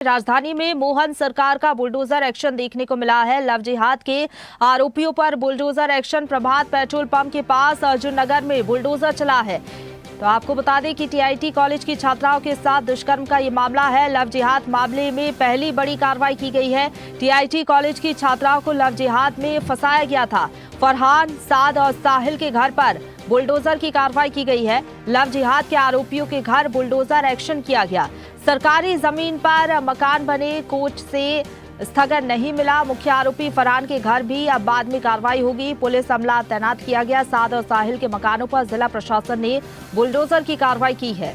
राजधानी में मोहन सरकार का बुलडोजर एक्शन देखने को मिला है। लव जिहाद के आरोपियों पर बुलडोजर एक्शन। प्रभात पेट्रोल पंप के पास अर्जुन नगर में बुलडोजर चला है। तो आपको बता दें कि टीआईटी कॉलेज की छात्राओं के साथ दुष्कर्म का ये मामला है। लव जिहाद मामले में पहली बड़ी कार्रवाई की गई है। टीआईटी कॉलेज की छात्राओं को लव जिहाद में फंसाया गया था। फरहान, साद और साहिल के घर पर बुलडोजर की कार्रवाई की गई है। लव जिहाद के आरोपियों के घर बुलडोजर एक्शन किया गया। सरकारी जमीन पर मकान बने, कोर्ट से स्थगन नहीं मिला। मुख्य आरोपी फरहान के घर भी अब बाद में कार्रवाई होगी। पुलिस अमला तैनात किया गया। साद और साहिल के मकानों पर जिला प्रशासन ने बुलडोजर की कार्रवाई की है।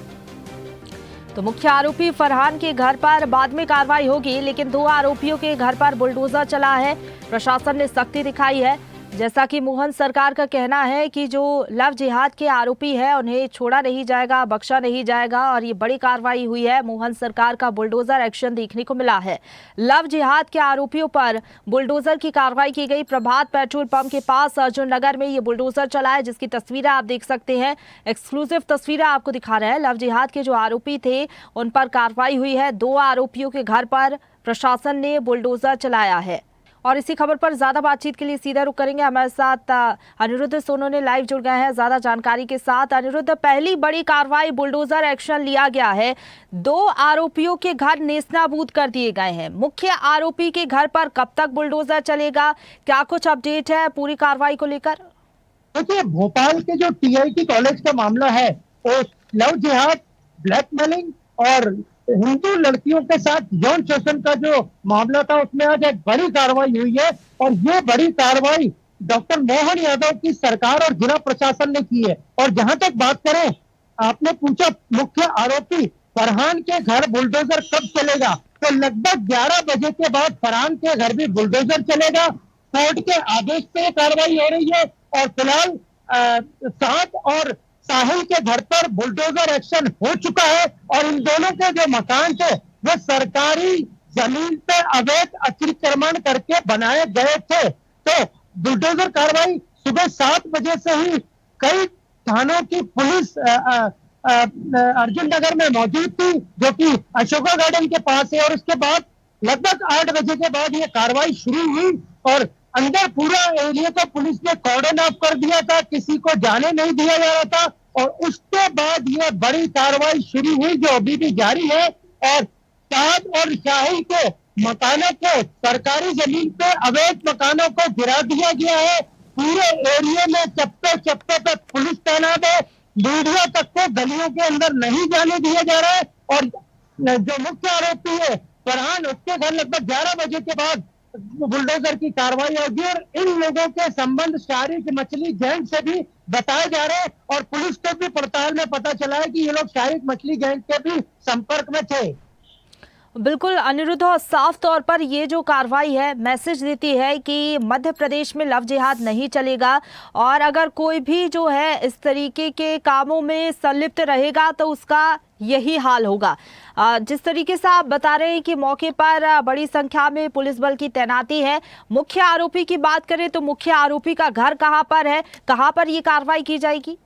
तो मुख्य आरोपी फरहान के घर पर बाद में कार्रवाई होगी, लेकिन दो आरोपियों के घर पर बुलडोजर चला है। प्रशासन ने सख्ती दिखाई है। जैसा कि मोहन सरकार का कहना है कि जो लव जिहाद के आरोपी है उन्हें छोड़ा नहीं जाएगा, बख्शा नहीं जाएगा और ये बड़ी कार्रवाई हुई है। मोहन सरकार का बुलडोजर एक्शन देखने को मिला है। लव जिहाद के आरोपियों पर बुलडोजर की कार्रवाई की गई। प्रभात पेट्रोल पंप के पास अर्जुन नगर में ये बुलडोजर चला है, जिसकी तस्वीरें आप देख सकते हैं। एक्सक्लूसिव तस्वीरें आपको दिखा रहे हैं। लव जिहाद के जो आरोपी थे उन पर कार्रवाई हुई है। दो आरोपियों के घर पर प्रशासन ने बुलडोजर चलाया है। और इसी खबर पर ज्यादा बातचीत के लिए सीधा रुख करेंगे। हमारे साथ अनिरुद्ध सोनोने लाइव जुड़ गए हैं ज्यादा जानकारी के साथ। अनिरुद्ध, पहली बड़ी कार्रवाई बुलडोजर एक्शन लिया गया है। दो आरोपियों के घर नेस्तनाबूद कर दिए गए हैं। मुख्य आरोपी के घर पर कब तक बुलडोजर चलेगा, क्या कुछ अपडेट है पूरी कार्रवाई को लेकर? देखिए, भोपाल के जो टीआईटी कॉलेज का मामला है वो लव जिहाद, ब्लैकमेलिंग और हिंदू लड़कियों के साथ यौन शोषण का जो मामला था उसमें आज एक बड़ी कार्रवाई हुई है। और ये बड़ी कार्रवाई डॉक्टर मोहन यादव की सरकार और जिला प्रशासन ने की है। और जहां तक बात करें, आपने पूछा मुख्य आरोपी फरहान के घर बुलडोजर कब चलेगा, तो लगभग 11 बजे के बाद फरहान के घर भी बुलडोजर चलेगा। कोर्ट के आदेश पे कार्रवाई हो रही है और फिलहाल साद और साहिल के घर पर बुलडोजर एक्शन हो चुका है। और इन दोनों के जो मकान थे वो सरकारी जमीन पे अवैध अतिक्रमण करके बनाए गए थे। तो बुलडोजर कार्रवाई सुबह 7 बजे से ही कई थानों की पुलिस अर्जुन नगर में मौजूद थी, जो कि अशोका गार्डन के पास है। और उसके बाद लगभग 8 बजे के बाद ये कार्रवाई शुरू हुई और अंदर पूरा एरिया को पुलिस ने कॉर्डन ऑफ कर दिया था, किसी को जाने नहीं दिया जा रहा था। और उसके बाद ये बड़ी कार्रवाई शुरू हुई जो अभी भी जारी है। और साद और शाहिल के मकानों को, सरकारी जमीन पे अवैध मकानों को गिरा दिया गया है। पूरे एरिया में चप्पे चप्पे पे पुलिस तैनात है। मीडिया तक को गलियों के अंदर नहीं जाने दिया जा रहा है। और जो मुख्य आरोपी है फरहान, उसके घर लगभग 11 बजे के बाद बुलडोजर की कार्रवाई होगी। और इन लोगों के संबंध शारिक मछली गैंग से भी बताए जा रहे हैं। और पुलिस को भी पड़ताल में पता चला है कि ये लोग शारिक मछली गैंग के भी संपर्क में थे। बिल्कुल अनिरुद्ध, और साफ तौर पर ये जो कार्रवाई है मैसेज देती है कि मध्य प्रदेश में लव जिहाद नहीं चलेगा। और अगर कोई भी जो है इस तरीके के कामों में संलिप्त रहेगा तो उसका यही हाल होगा। जिस तरीके से आप बता रहे हैं कि मौके पर बड़ी संख्या में पुलिस बल की तैनाती है। मुख्य आरोपी की बात करें तो मुख्य आरोपी का घर कहां पर है, कहां पर ये कार्रवाई की जाएगी?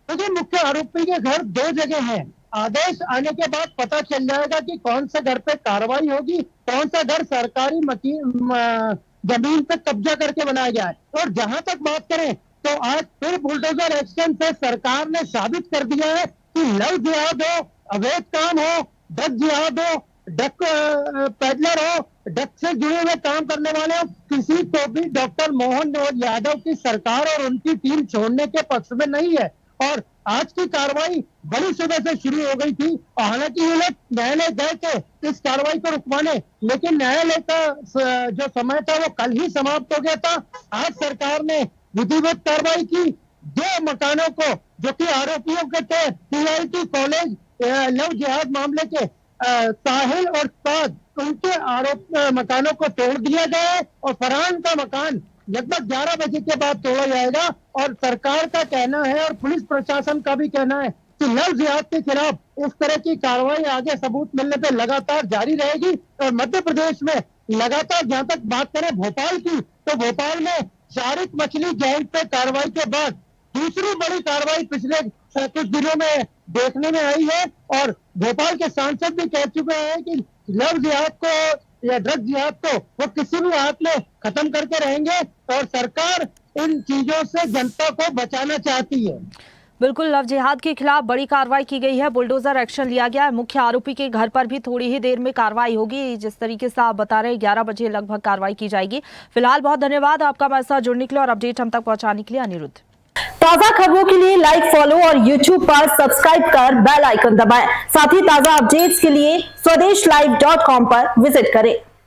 देखिए, मुख्य आरोपी के घर 2 जगह हैं। आदेश आने के बाद पता चल जाएगा कि कौन से घर पे कार्रवाई होगी, कौन सा घर सरकारी जमीन पे कब्जा करके बनाया गया है। और जहां तक बात करें तो आज फिर बुलडोजर एक्शन से सरकार ने साबित कर दिया है कि लव जिहाद हो, अवैध काम हो, डक जिहाद हो, डक पेडलर हो, डक से जुड़े हुए काम करने वाले हो, किसी को भी डॉक्टर मोहन यादव की सरकार और उनकी टीम छोड़ने के पक्ष में नहीं है। और आज की कार्रवाई बड़ी सुबह से शुरू हो गई थी। हालांकि ये लोग न्यायालय गए थे इस कार्रवाई को रुकवाने, लेकिन न्यायालय का जो समय था वो कल ही समाप्त हो गया था। आज सरकार ने विधिवत कार्रवाई की। 2 मकानों को जो कि आरोपियों के थे टीआईटी कॉलेज लव जिहाद मामले के साहिल और साद, उनके मकानों को तोड़ दिया गया है। और फरहान का मकान लगभग 11 बजे के बाद तोड़ा जाएगा। और सरकार का कहना है और पुलिस प्रशासन का भी कहना है कि लव जिहाद के खिलाफ इस तरह की कार्रवाई आगे सबूत मिलने पे लगातार जारी रहेगी। और मध्य प्रदेश में लगातार, जहां तक बात करें भोपाल की, तो भोपाल में शारिक मछली गैंग पे कार्रवाई के बाद दूसरी बड़ी कार्रवाई पिछले कुछ दिनों में देखने में आई है। और भोपाल के सांसद भी कह चुके हैं कि लव जिहाद को या ड्रग जिहाद को वो किसी भी हाथ में खत्म करके रहेंगे और सरकार इन चीजों से जनता को बचाना चाहती है। बिल्कुल, लव जिहाद के खिलाफ बड़ी कार्रवाई की गई है, बुलडोजर एक्शन लिया गया है। मुख्य आरोपी के घर पर भी थोड़ी ही देर में कार्रवाई होगी। जिस तरीके से आप बता रहे हैं 11 बजे लगभग कार्रवाई की जाएगी। फिलहाल बहुत धन्यवाद आपका हमारे साथ जुड़ने के लिए और अपडेट हम तक पहुंचाने के लिए, अनिरुद्ध। ताजा खबरों के लिए लाइक, फॉलो और YouTube पर सब्सक्राइब कर बेल आइकन दबाएं। साथ ही ताजा अपडेट्स के लिए स्वदेशलाइव.com पर विजिट करें।